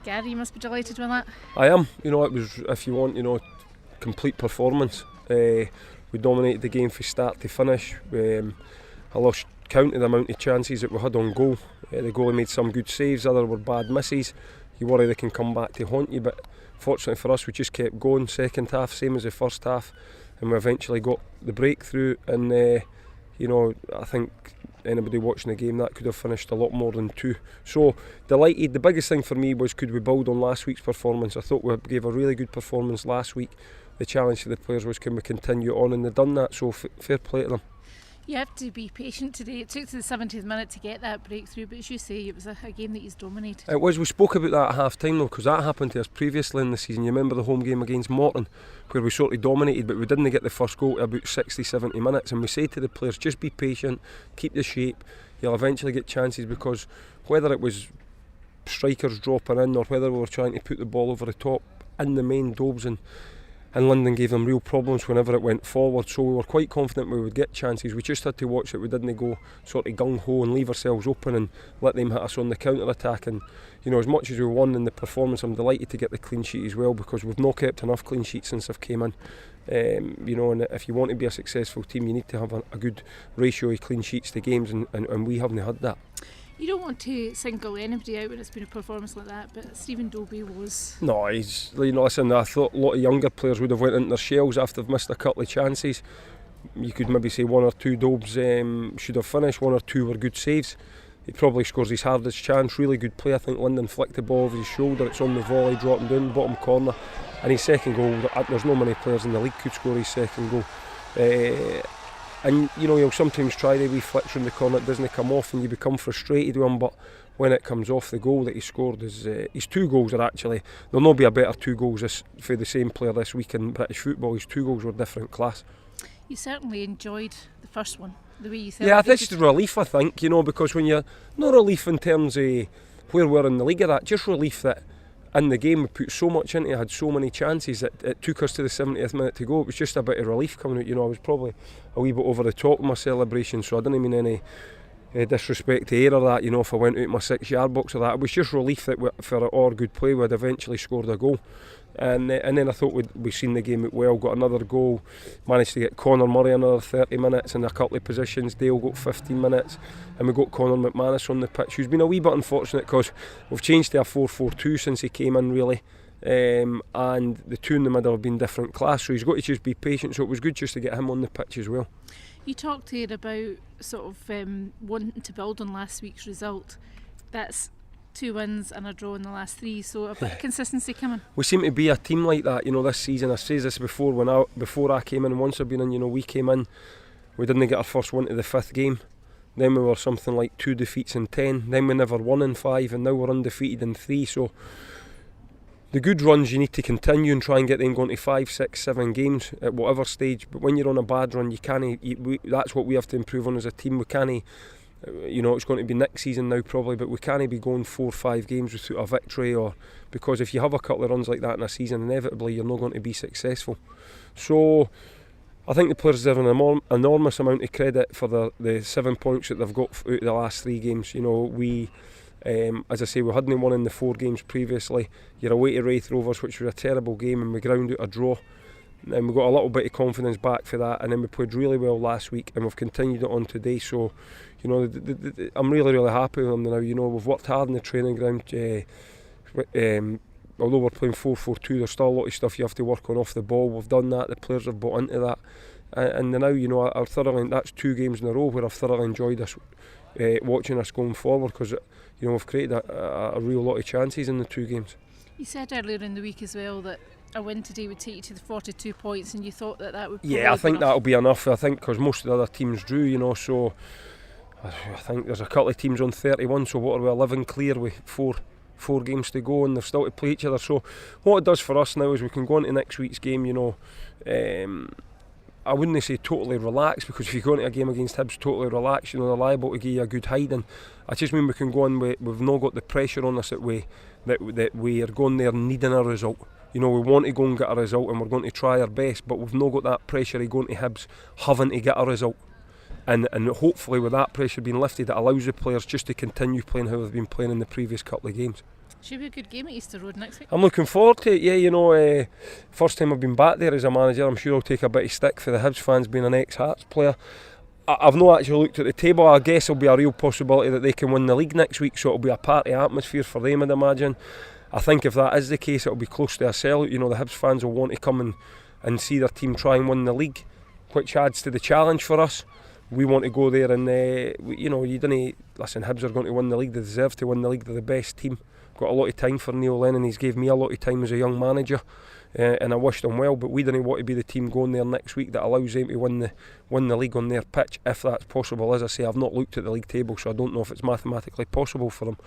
Gary, you must be delighted with that. I am. It was, if you want, complete performance. We dominated the game from start to finish. I lost count of the amount of chances that we had on goal. The goalie made some good saves, other were bad misses. You worry they can come back to haunt you, but fortunately for us we just kept going. Second half, same as the first half, and we eventually got the breakthrough. And I think anybody watching the game, that could have finished a lot more than 2. So delighted. The biggest thing for me was, could we build on last week's performance? I thought we gave a really good performance last week. The challenge to the players was, can we continue on, and they've done that, so fair play to them. You have to be patient today. It took to the 70th minute to get that breakthrough, but as you say, it was a game that he's dominated. It was. We spoke about that at half time though, because that happened to us previously in the season. You remember the home game against Morton, where we sort of dominated, but we didn't get the first goal to about 60-70 minutes, and we say to the players, just be patient, keep the shape, you'll eventually get chances, because whether it was strikers dropping in or whether we were trying to put the ball over the top, in the main, Dobbs and London gave them real problems whenever it went forward, so we were quite confident we would get chances. We just had to watch that we didn't go sort of gung-ho and leave ourselves open and let them hit us on the counter-attack. And as much as we won in the performance, I'm delighted to get the clean sheet as well, because we've not kept enough clean sheets since I've came in. And if you want to be a successful team, you need to have a good ratio of clean sheets to games, and we haven't had that. You don't want to single anybody out when it's been a performance like that, but Stephen Dobbie was... No, listen, I thought a lot of younger players would have went into their shells after they've missed a couple of chances. You could maybe say 1 or 2 Dobbs should have finished, 1 or 2 were good saves. He probably scores his hardest chance, really good play. I think London flicked the ball over his shoulder, it's on the volley, dropping down, bottom corner. And his second goal, there's not many players in the league could score his second goal. And you'll sometimes try the wee flicks from the corner, it doesn't come off, and you become frustrated with him, but when it comes off, the goal that he scored is his 2 goals are actually, there'll not be a better 2 goals for the same player this week in British football. His 2 goals were different class. You certainly enjoyed the first one, the way you said. Yeah, that's the relief, I think, because when you're not relief in terms of where we're in the league or that, just relief that in the game we put so much into it, had so many chances that it took us to the 70th minute to go. It was just a bit of relief coming out. I was probably a wee bit over the top with my celebration, so I didn't mean any disrespect to air or that, if I went out my 6-yard box or that. It was just relief that for our good play we'd eventually scored a goal. And then I thought we'd seen the game out well, got another goal, managed to get Conor Murray another 30 minutes in a couple of positions, Dale got 15 minutes, and we got Conor McManus on the pitch, who's been a wee bit unfortunate because we've changed to a 4-4-2 since he came in really, and the 2 in the middle have been different class, so he's got to just be patient, so it was good just to get him on the pitch as well. You talked here about sort of wanting to build on last week's result. That's 2 wins and a draw in the last 3, so a bit of consistency coming. We seem to be a team like that, this season. I said this before before I came in. Once I've been in, we came in, we didn't get our first win to the 5th game. Then we were something like 2 defeats in 10. Then we never won in 5, and now we're undefeated in 3. So the good runs you need to continue and try and get them going to 5, 6, 7 games at whatever stage. But when you're on a bad run, you can't. That's what we have to improve on as a team. We can't. It's going to be next season now probably, but we can't be going 4 or 5 games without a victory, because if you have a couple of runs like that in a season, inevitably you're not going to be successful. So I think the players deserve an enormous amount of credit for the 7 points that they've got out of the last 3 games. We, as I say, we hadn't won in the 4 games previously. You're away to Wraith Rovers, which was a terrible game, and we ground out a draw. And we got a little bit of confidence back for that, and then we played really well last week, and we've continued it on today. So, I'm really happy with them now. We've worked hard in the training ground. Although we're playing 4-4-2, there's still a lot of stuff you have to work on off the ball. We've done that. The players have bought into that, and now I've thoroughly. That's 2 games in a row where I've thoroughly enjoyed us watching us going forward, because we've created a real lot of chances in the 2 games. You said earlier in the week as well that a win today would take you to the 42 points, and you thought that would probably I think that'll be enough. I think because most of the other teams drew, so I think there's a couple of teams on 31, so what are we, 11 clear with 4 games to go, and they've still to play each other. So what it does for us now is we can go into next week's game, I wouldn't say totally relaxed, because if you go into a game against Hibs totally relaxed, they're liable to give you a good hiding. I just mean we can go in, we've not got the pressure on us that we are going there needing a result. We want to go and get a result, and we're going to try our best, but we've not got that pressure of going to Hibs having to get a result. And hopefully with that pressure being lifted, it allows the players just to continue playing how they've been playing in the previous couple of games. Should be a good game at Easter Road next week. I'm looking forward to it, yeah, first time I've been back there as a manager. I'm sure I'll take a bit of stick for the Hibs fans being an ex-Hearts player. I've not actually looked at the table. I guess there'll be a real possibility that they can win the league next week, so it'll be a party atmosphere for them, I'd imagine. I think if that is the case, it'll be close to a sellout. The Hibs fans will want to come and see their team try and win the league, which adds to the challenge for us. We want to go there and, you didn't... Listen, Hibs are going to win the league. They deserve to win the league. They're the best team. Got a lot of time for Neil Lennon. He's gave me a lot of time as a young manager, and I wished him well, but we didn't want to be the team going there next week that allows them to win the league on their pitch, if that's possible. As I say, I've not looked at the league table, so I don't know if it's mathematically possible for them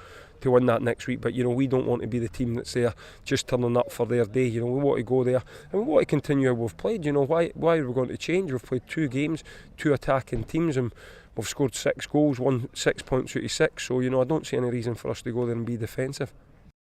to win that next week, but we don't want to be the team that's there just turning up for their day. We want to go there and we want to continue how we've played. Why are we going to change? We've played 2 games, 2 attacking teams, and we've scored 6 goals, won 6 points out of 6, so I don't see any reason for us to go there and be defensive.